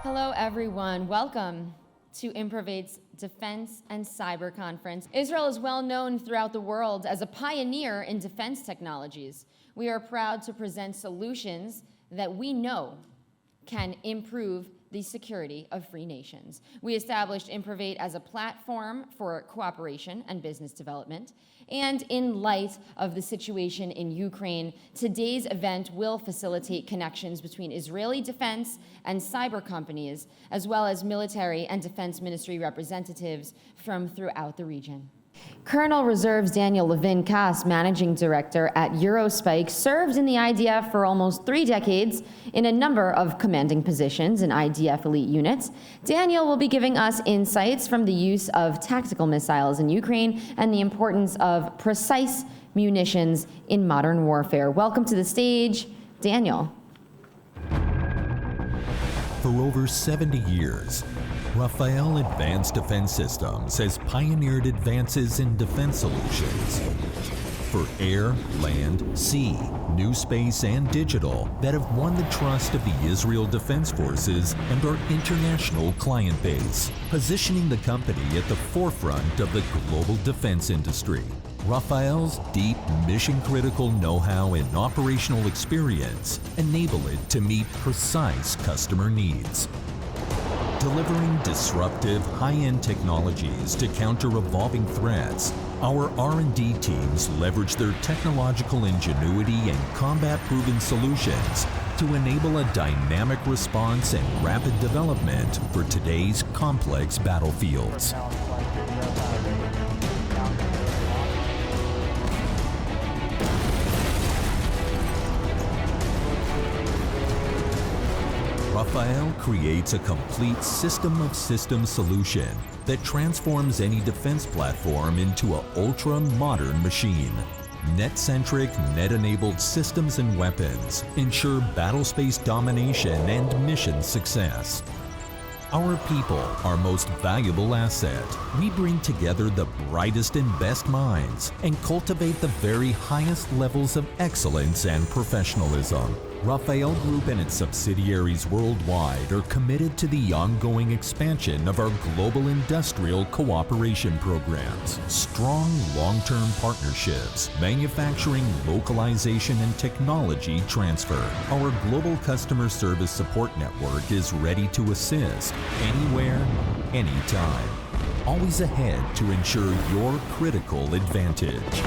Hello, everyone. Welcome to IMPROVATE's Defense and Cyber Conference. Israel is well known throughout the world as a pioneer in defense technologies. We are proud to present solutions that we know can improve the security of free nations. We established IMPROVATE as a platform for cooperation and business development. And in light of the situation in Ukraine, today's event will facilitate connections between Israeli defense and cyber companies, as well as military and defense ministry representatives from throughout the region. Colonel Reserves Daniel Levin, Managing Director at Eurospike, served in the IDF for almost 3 decades in a number of commanding positions in IDF elite units. Daniel will be giving us insights from the use of tactical missiles in Ukraine and the importance of precise munitions in modern warfare. Welcome to the stage, Daniel. For over 70 years, Rafael Advanced Defense Systems has pioneered advances in defense solutions for air, land, sea, new space, and digital that have won the trust of the Israel Defense Forces and our international client base, positioning the company at the forefront of the global defense industry. Rafael's deep mission-critical know-how and operational experience enable it to meet precise customer needs. Delivering disruptive, high-end technologies to counter evolving threats, our R&D teams leverage their technological ingenuity and combat-proven solutions to enable a dynamic response and rapid development for today's complex battlefields. Rafael creates a complete system-of-systems solution that transforms any defense platform into an ultra-modern machine. Net-centric, net-enabled systems and weapons ensure battle space domination and mission success. Our people, our most valuable asset. We bring together the brightest and best minds and cultivate the very highest levels of excellence and professionalism. Rafael Group and its subsidiaries worldwide are committed to the ongoing expansion of our global industrial cooperation programs, strong long-term partnerships, manufacturing localization and technology transfer. Our global customer service support network is ready to assist anywhere, anytime, always ahead to ensure your critical advantage.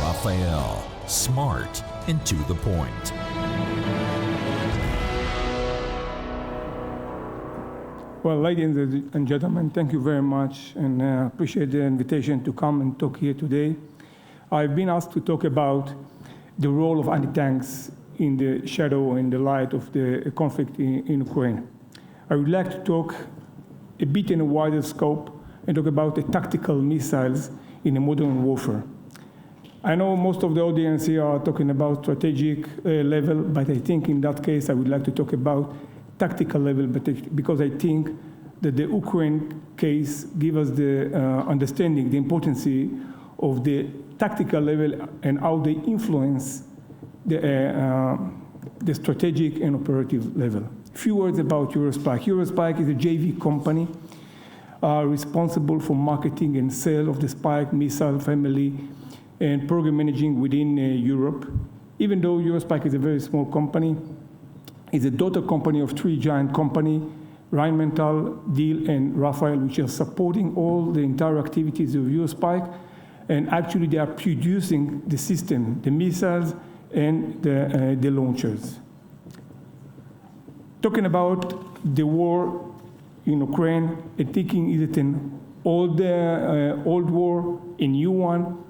Rafael, smart and to the point. Well, ladies and gentlemen, thank you very much, and appreciate the invitation to come and talk here today. I've been asked to talk about the role of anti-tanks in the shadow and the light of the conflict in Ukraine. I would like to talk a bit in a wider scope and talk about the tactical missiles in a modern warfare. I know most of the audience here are talking about strategic level, but I think in that case I would like to talk about tactical level, because I think that the Ukraine case gives us the understanding, the importance of the tactical level and how they influence the strategic and operative level. A few words about Eurospike. Eurospike is a JV company responsible for marketing and sale of the Spike missile family and program managing within Europe. Even though Eurospike is a very small company, it's a daughter company of 3 giant companies, Rheinmetall, Diehl, and Rafael, which are supporting all the entire activities of Eurospike. And actually, they are producing the system, the missiles, and the launchers. Talking about the war in Ukraine, and thinking is it an old war, a new one?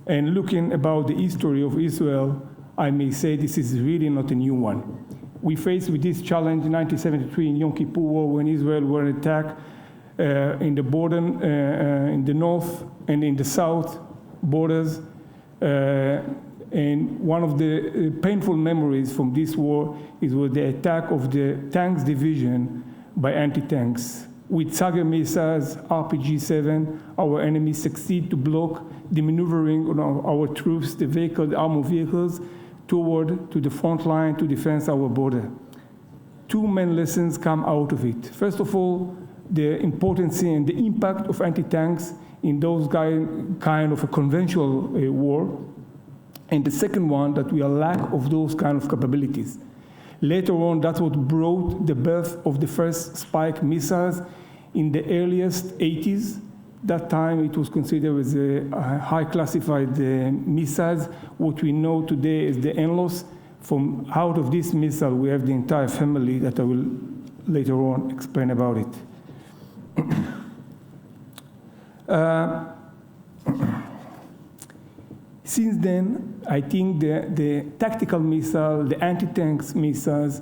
And looking about the history of Israel, I may say this is really not a new one. We faced with this challenge in 1973 in Yom Kippur War, when Israel were attacked in the border, in the north and in the south borders. And one of the painful memories from this war was the attack of the tanks division by anti-tanks. With Tiger missiles, RPG-7, our enemies succeed to block the maneuvering of our troops, the armored vehicles, toward to the front line to defend our border. Two main lessons come out of it. First of all, the importance and the impact of anti-tanks in those kind of a conventional war. And the second one, that we are lack of those kind of capabilities. Later on, that's what brought the birth of the first Spike missiles in the earliest 80s. That time, it was considered as a high classified missiles. What we know today is the NLOS. From out of this missile, we have the entire family that I will later on explain about it. Since then, I think the tactical missile, the anti-tanks missiles,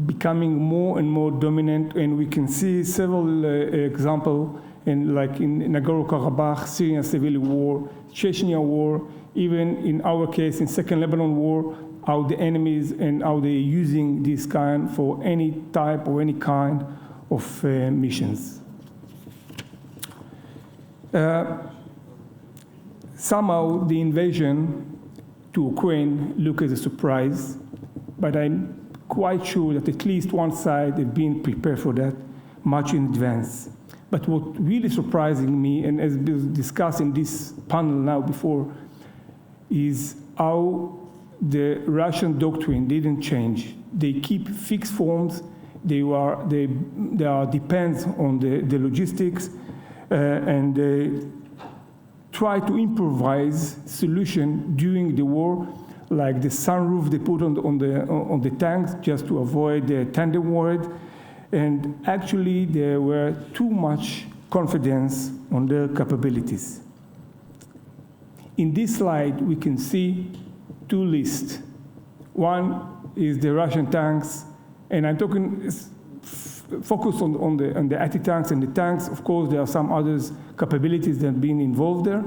becoming more and more dominant, and we can see several examples, like in Nagorno-Karabakh, Syrian civil war, Chechnya war, even in our case, in Second Lebanon War, how the enemies and how they're using this kind for any type or any kind of missions. Somehow, the invasion to Ukraine looked as a surprise, but I'm quite sure that at least one side have been prepared for that much in advance. But what really surprising me, and as been discussed in this panel now before, is how the Russian doctrine didn't change. They keep fixed forms. They are depends on the logistics, and they try to improvise solution during the war, like the sunroof they put on the tanks just to avoid the tandem war. And actually, there were too much confidence on their capabilities. In this slide, we can see two lists. One is the Russian tanks, and I'm talking focus on the anti-tanks and the tanks. Of course, there are some other capabilities that have been involved there.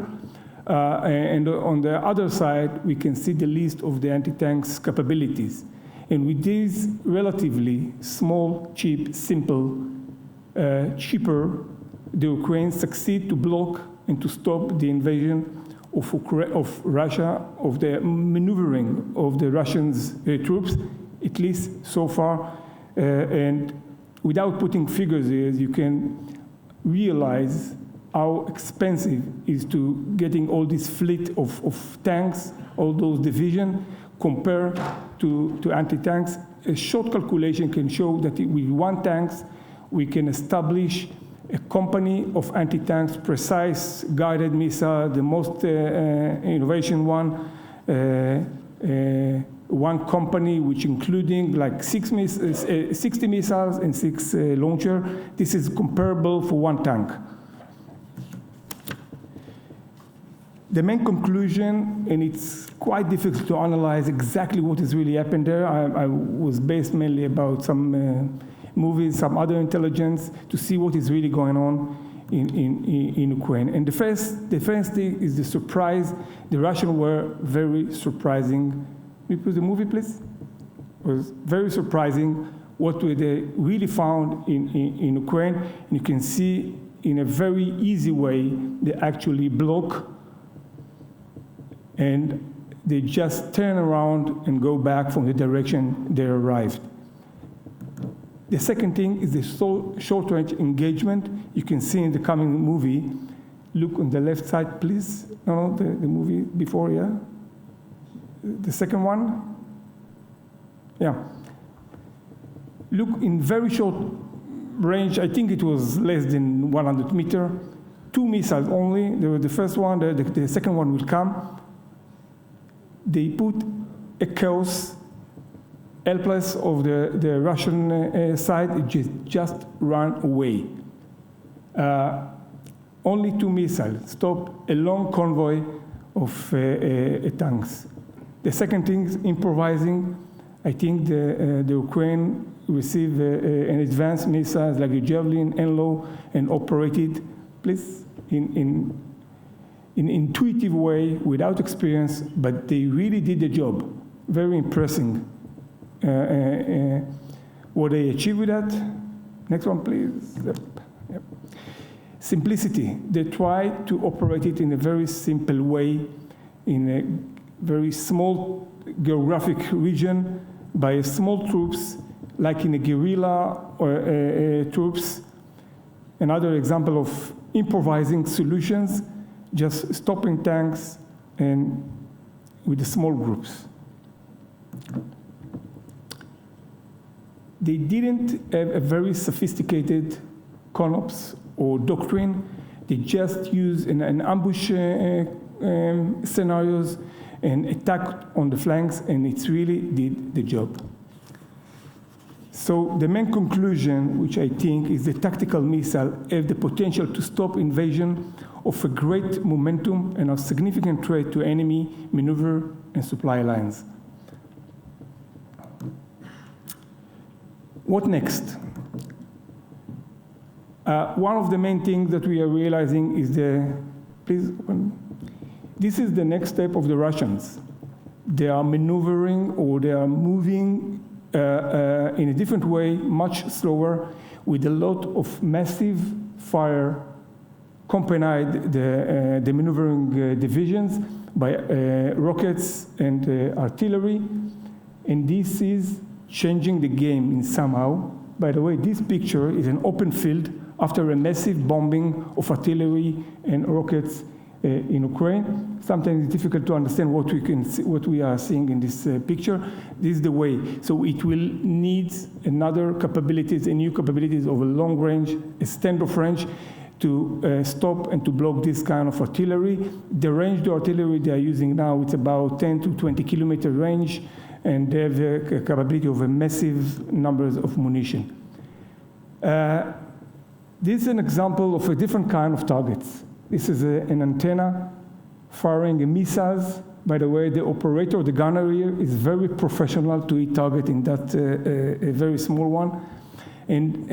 And on the other side, we can see the list of the anti-tanks capabilities. And with these relatively small, cheap, simple, cheaper, the Ukrainians succeed to block and to stop the invasion of Russia, of the maneuvering of the Russians' troops, at least so far. And without putting figures here, you can realize how expensive it is to getting all this fleet of tanks, all those divisions, compared to anti-tanks. A short calculation can show that with one tanks, we can establish a company of anti-tanks, precise guided missile, the most innovation one, one company which including like 60 missiles and 6 launcher. This is comparable for one tank. The main conclusion, and it's quite difficult to analyze exactly what has really happened there. I was based mainly about some movies, some other intelligence, to see what is really going on in Ukraine. And the first thing is the surprise. The Russians were very surprising. Can you put the movie, please? It was very surprising what they really found in Ukraine. And you can see in a very easy way, they actually block and they just turn around and go back from the direction they arrived. The second thing is the short-range engagement. You can see in the coming movie. Look on the left side, please. No, the movie before, yeah? The second one? Yeah. Look, in very short range, I think it was less than 100 meters. 2 missiles only. There was the first one, the second one will come. They put a chaos, helpless of the Russian side, it just ran away. Only 2 missiles stopped a long convoy of tanks. The second thing is improvising. I think the Ukraine received an advanced missiles like the Javelin, NLO, and operated, please, in intuitive way, without experience, but they really did the job. Very impressive. What they achieved with that? Next one, please. Yep. Yep. Simplicity. They try to operate it in a very simple way, in a very small geographic region, by small troops, like in a guerrilla or troops. Another example of improvising solutions, just stopping tanks and with the small groups. They didn't have a very sophisticated CONOPS or doctrine. They just used an ambush scenarios and attacked on the flanks, and it really did the job. So the main conclusion, which I think is the tactical missile have the potential to stop invasion of a great momentum and of significant threat to enemy maneuver and supply lines. What next? One of the main things that we are realizing is this is the next step of the Russians. They are maneuvering, or they are moving in a different way, much slower, with a lot of massive fire accompanied the maneuvering divisions by rockets and artillery. And this is changing the game in somehow. By the way, this picture is an open field after a massive bombing of artillery and rockets in Ukraine. Sometimes it's difficult to understand what we are seeing in this picture. This is the way. So it will need another capabilities, a new capabilities of a long range, a standoff range, to stop and to block this kind of artillery. The range, the artillery they are using now, it's about 10 to 20 kilometer range, and they have the capability of a massive numbers of munition. This is an example of a different kind of targets. This is an antenna firing a missiles. By the way, the operator, the gunner here, is very professional to hit target in that a very small one, and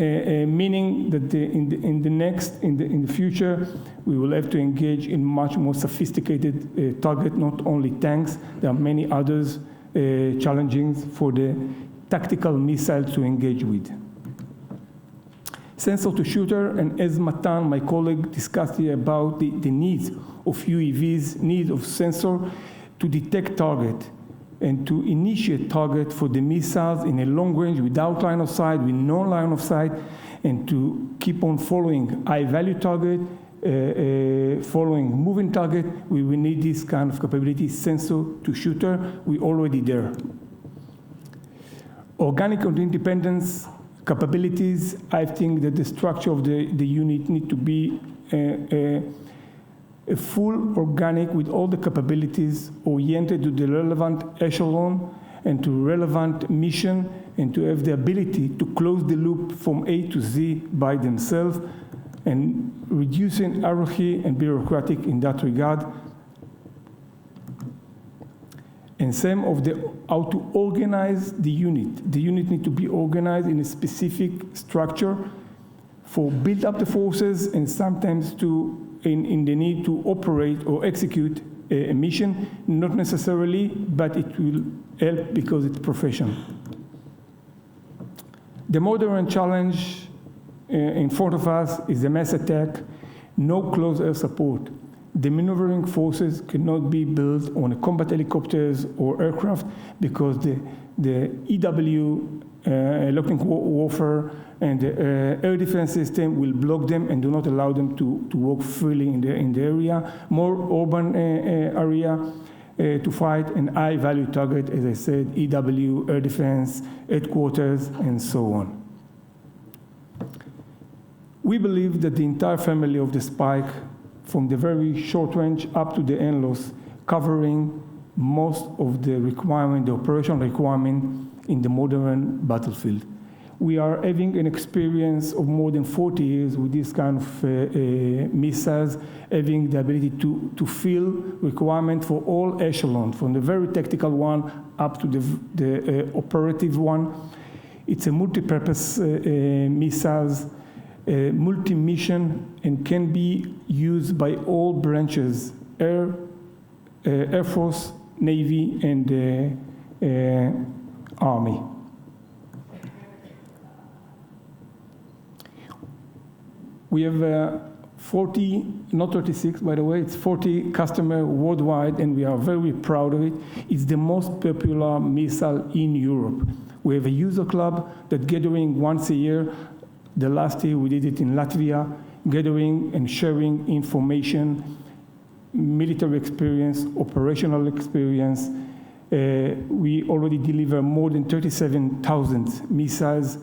meaning that in the future we will have to engage in much more sophisticated target, not only tanks. There are many others challenging for the tactical missile to engage with. Sensor to shooter, and as Matan, my colleague, discussed here about the needs of UAVs, need of sensor to detect target and to initiate target for the missiles in a long range without line of sight, with no line of sight, and to keep on following high-value target, following moving target. We will need this kind of capability, sensor to shooter. We're already there. Organic independence capabilities, I think that the structure of the unit need to be a full organic with all the capabilities oriented to the relevant echelon and to relevant mission, and to have the ability to close the loop from A to Z by themselves, and reducing hierarchy and bureaucratic in that regard. And same of how to organize the unit. The unit need to be organized in a specific structure for build up the forces, and sometimes in the need to operate or execute a mission, not necessarily, but it will help because it's professional. The modern challenge in front of us is the mass attack, no close air support. The maneuvering forces cannot be built on combat helicopters or aircraft because the EW, electronic warfare, and the air defense system will block them and do not allow them to work freely in the area. More urban area to fight, and high-value target, as I said, EW, air defense, headquarters, and so on. We believe that the entire family of the Spike, from the very short range up to the endless, covering most of the requirement, the operational requirement in the modern battlefield. We are having an experience of more than 40 years with this kind of missiles, having the ability to fill requirement for all echelons, from the very tactical one up to the operative one. It's a multi-purpose missiles, multi-mission, and can be used by all branches, Air Force, Navy, and Army. We have 40, not 36, by the way, it's 40 customers worldwide, and we are very proud of it. It's the most popular missile in Europe. We have a user club that gathering once a year. The last year we did it in Latvia, gathering and sharing information, military experience, operational experience. We already deliver more than 37,000 missiles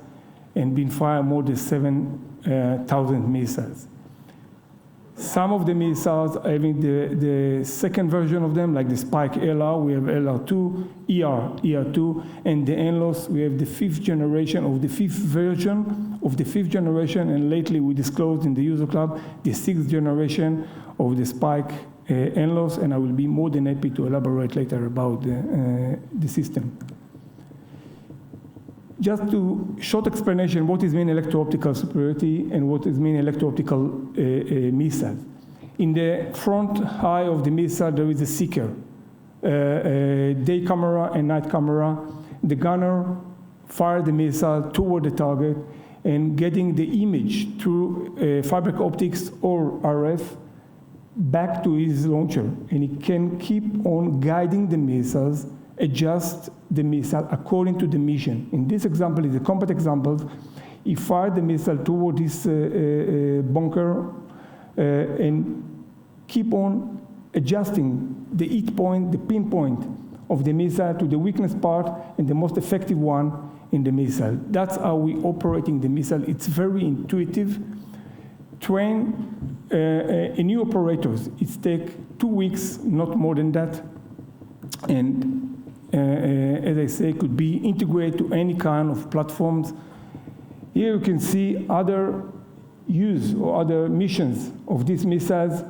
and been fired more than 7,000 missiles. Some of the missiles are having the second version of them, like the Spike LR, we have LR2, ER2, and the NLOS, we have the fifth generation of the fifth version of the fifth generation, and lately we disclosed in the user club the sixth generation of the Spike NLOS, and I will be more than happy to elaborate later about the system. Just to short explanation, what is mean electro-optical superiority and what is mean electro-optical missile. In the front eye of the missile, there is a seeker, day camera and night camera. The gunner fires the missile toward the target and getting the image through fiber optics or RF back to his launcher. And he can keep on guiding the missiles, adjust the missile according to the mission. In this example, is a combat example. He fired the missile toward this bunker and keep on adjusting the hit point, the pinpoint of the missile to the weakness part and the most effective one in the missile. That's how we operating the missile. It's very intuitive. Train a new operators. It takes 2 weeks, not more than that. And as I say, could be integrated to any kind of platforms. Here you can see other use or other missions of these missiles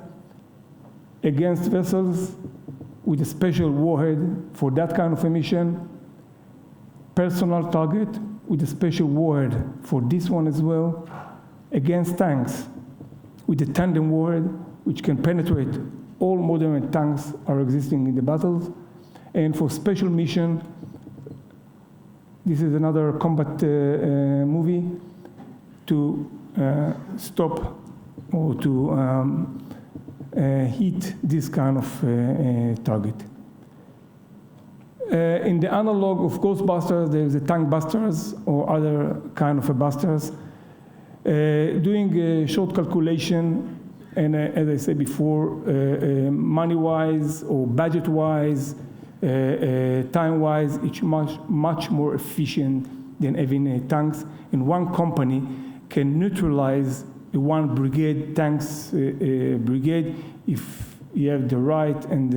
against vessels with a special warhead for that kind of a mission. Personal target with a special warhead for this one as well. Against tanks with a tandem warhead which can penetrate all modern tanks are existing in the battles. And for special mission, this is another combat movie to stop or to hit this kind of target. In the analog of Ghostbusters, there is a tank busters or other kind of a busters. Doing a short calculation, and as I said before, money-wise or budget-wise, time-wise, it's much more efficient than having tanks. And one company can neutralize one brigade, tanks brigade, if you have the right and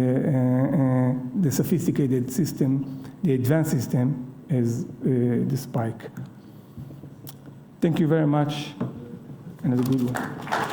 the sophisticated system, the advanced system, as the Spike. Thank you very much, and have a good one.